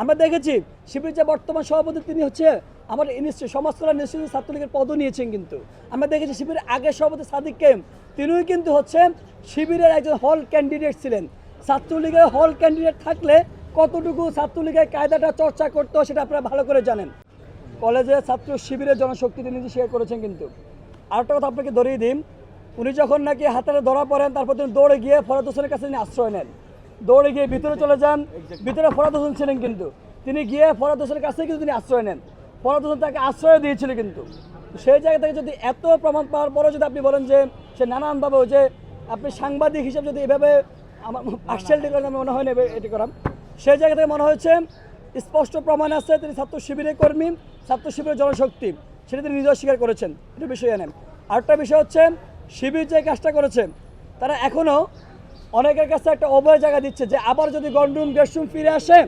আমরা দেখেছি শিবির যে বর্তমান সভাপতি তিনি হচ্ছে আমার সমাজ কল্যাণ ইনস্টিটিউট ছাত্রলীগের পদও নিয়েছেন। কিন্তু আমরা দেখেছি শিবিরের আগের সভাপতি সাদিক কায়েম তিনিও কিন্তু হচ্ছে শিবিরের একজন হল ক্যান্ডিডেট ছিলেন। ছাত্রলীগের হল ক্যান্ডিডেট থাকলে কতটুকু ছাত্রলীগের কায়দাটা চর্চা করতো সেটা আপনারা ভালো করে জানেন। কলেজে ছাত্র শিবিরের জনশক্তি তিনি নিজে শেয়ার করেছেন। কিন্তু আরেকটা কথা আপনাকে ধরিয়ে দিন, উনি যখন নাকি হাতে ধরা পড়েন তারপর তিনি দৌড়ে গিয়ে ফরাদ হোসেনের কাছে তিনি আশ্রয় নেন, দৌড়ে গিয়ে ভিতরে চলে যান। ভিতরে ফরাদ হোসেন ছিলেন, কিন্তু তিনি গিয়ে ফরাদ হোসেনের কাছে কিন্তু তিনি আশ্রয় নেন। ফরাদ হোসেন তাকে আশ্রয় দিয়েছিল। কিন্তু সেই জায়গা থেকে যদি এত প্রমাণ পাওয়ার পরেও যদি আপনি বলেন যে সে নানানভাবে যে আপনি সাংবাদিক হিসেবে যদি এভাবে আমার পার্সিয়ালিটি করেন, আমি মনে হয় না এটি করাম। সেই জায়গা থেকে মনে হয়েছে স্পষ্ট প্রমাণ আছে তিনি ছাত্র শিবিরের কর্মী, ছাত্র শিবিরের জনশক্তি, সেটা তিনি নিজেও স্বীকার করেছেন। এটা বিষয় আনেন। আরেকটা বিষয় হচ্ছে শিবির যে কাজটা করেছে তারা এখনও অনেকের কাছে একটা অভয় জায়গা দিচ্ছে যে আবার যদি গণরুম গেস্টরুম ফিরে আসে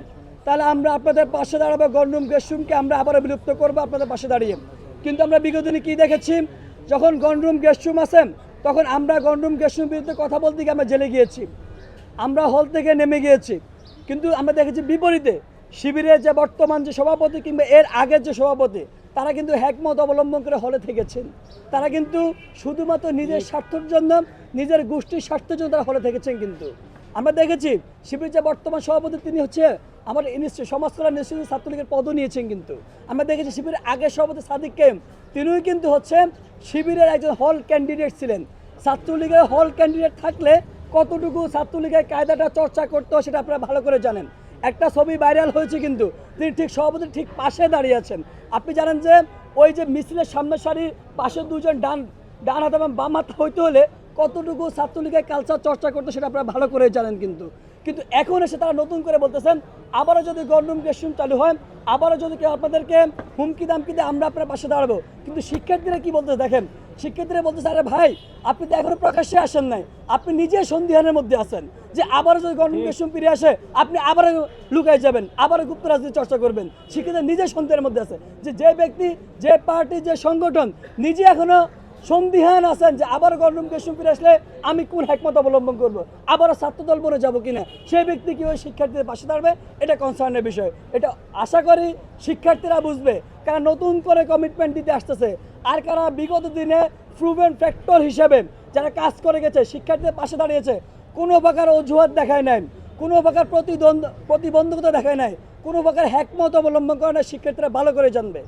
তাহলে আমরা আপনাদের পাশে দাঁড়াবো, গণরুম গেস্টরুমকে আমরা আবারও বিলুপ্ত করবো আপনাদের পাশে দাঁড়িয়ে। কিন্তু আমরা বিগত দিনে কী দেখেছি, যখন গণরুম গেস্টরুম আসেন তখন আমরা গণরুম গেস্টরুম বিরুদ্ধে কথা বলতে গিয়ে আমরা জেলে গিয়েছি, আমরা হল থেকে নেমে গিয়েছি। কিন্তু আমরা দেখেছি বিপরীতে শিবিরের যে বর্তমান যে সভাপতি কিংবা এর আগের যে সভাপতি তারা কিন্তু হ্যাকমত অবলম্বন করে হলে থেকেছেন। তারা কিন্তু শুধুমাত্র নিজের স্বার্থের জন্য, নিজের গোষ্ঠীর স্বার্থের জন্য তারা হলে থেকেছেন। কিন্তু আমরা দেখেছি শিবির যে বর্তমান সভাপতি তিনি হচ্ছে আমার সমাজ কল্যাণ ইনস্টিটিউট ছাত্রলীগের পদও নিয়েছেন। কিন্তু আমরা দেখেছি শিবিরের আগের সভাপতি সাদিক কায়েম তিনিও কিন্তু হচ্ছে শিবিরের একজন হল ক্যান্ডিডেট ছিলেন। ছাত্রলীগের হল ক্যান্ডিডেট থাকলে কতটুকু ছাত্রলীগের কায়দাটা চর্চা করতো সেটা আপনারা ভালো করে জানেন। একটা ছবি ভাইরাল হয়েছে, কিন্তু তিনি ঠিক সভাপতির ঠিক পাশে দাঁড়িয়ে আছেন। আপনি জানেন যে ওই যে মিছিলের সামনের সারির পাশে দুজন ডান হাত এবং বাম হাত হইতে হলে কতটুকু ছাত্রলীগের কালচার চর্চা করতো সেটা আপনারা ভালো করে জানেন। কিন্তু এখন এসে তারা নতুন করে বলতেছেন আবারও যদি গণরুম গেস্টরুম চালু হয়, আবারও যদি কেউ আপনাদেরকে হুমকি দামকি দিয়ে আমরা আপনার পাশে দাঁড়াবো। কিন্তু শিক্ষার্থীরা কি বলতেছে দেখেন, শিক্ষার্থীরা বলতেছে আরে ভাই আপনি তো এখনো প্রকাশ্যে আসেন নাই, আপনি নিজে সন্দিহানের মধ্যে আছেন যে আবারও যদি গণরুম গেস্টরুম ফিরে আসে আপনি আবারও লুকাই যাবেন, আবারও গুপ্ত রাজনীতি চর্চা করবেন। শিক্ষার্থীরা নিজে সন্দেহের মধ্যে আছে যে ব্যক্তি, যে পার্টি, যে সংগঠন নিজে এখনো সন্দিহান আছেন যে আবার গণরুম গেস্টরুম ফিরে আসলে আমি কোন হ্যাকমত অবলম্বন করবো, আবারও ছাত্রদল বনে যাবো কিনা, সেই ব্যক্তি কি ওই শিক্ষার্থীদের পাশে দাঁড়াবে, এটা কনসার্নের বিষয়। এটা আশা করি শিক্ষার্থীরা বুঝবে, কারণ নতুন করে কমিটমেন্ট দিতে আসতেছে। আর কারা বিগত দিনে প্রুভেন ফ্যাক্টর হিসেবে যারা কাজ করে গেছে, শিক্ষার্থীদের পাশে দাঁড়িয়েছে, কোনো প্রকার অজুহাত দেখায় নাই, কোনো প্রকার প্রতিবন্ধকতা দেখায় নাই, কোনো প্রকার হ্যাকমত অবলম্বন করে না, শিক্ষার্থীরা ভালো করে জানবে।